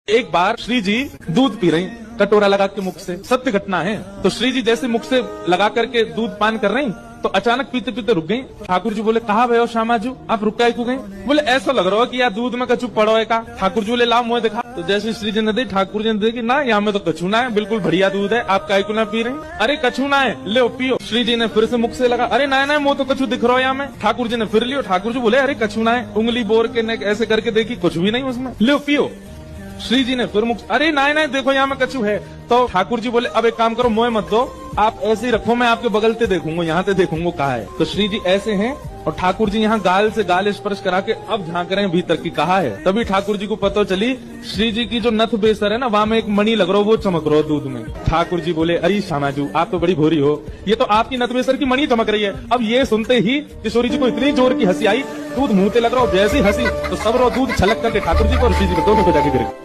एक बार श्री जी दूध पी रही कटोरा लगा के मुख से, सत्य घटना है। तो श्री जी जैसे मुख से लगा करके दूध पान कर रही तो अचानक पीते पीते रुक गई। ठाकुर जी बोले कहाँ भय हो श्यामा जी, आप रुक क्यों गई? बोले ऐसा लग रहा है कि यार दूध में कछु पड़ो है का। ठाकुर जी बोले लाओ मुझे दिखा। तो जैसे श्री जी ने दी, ठाकुर जी ने देखी ना यहाँ में तो कछु ना है, बिल्कुल बढ़िया दूध है, आप काय को ना पी रही? अरे कछु ना है, ले पियो। श्री जी ने फिर से मुख से लगा, अरे ना ना वो तो कछु दिख रहा है यहाँ में। ठाकुर जी ने फिर लियो। ठाकुर जी बोले अरे कछु ना है, उंगली बोर के नेक ऐसे करके देखी, कुछ भी नहीं उसमें, ले पियो। श्री जी ने फिर मुख, अरे ना देखो यहाँ में कछु है। तो ठाकुर जी बोले अब एक काम करो, मोह मत दो, आप ऐसे ही रखो, मैं आपके बगल से देखूंगा, यहाँ से देखूंगा कहाँ है। तो श्री जी ऐसे हैं और ठाकुर जी यहाँ गाल से गाल स्पर्श करा के अब झांक रहे हैं भीतर की कहाँ है। तभी ठाकुर जी को पता चली श्री जी की जो नथ बेसर है ना, वहाँ में एक मणि लग रहा हो, वो चमक रहा हो दूध में। ठाकुर जी बोले अरे श्यामाजू आप तो बड़ी भोरी हो, ये तो आपकी नथ बेसर की मणि चमक रही है। अब ये सुनते ही किशोरी जी को इतनी जोर की हंसी आई, दूध मुंह पे लग रहा हो, जैसी हंसी तो सब रो दूध छलक करके ठाकुर जी को और श्री जी को दोनों को जाके गिरे।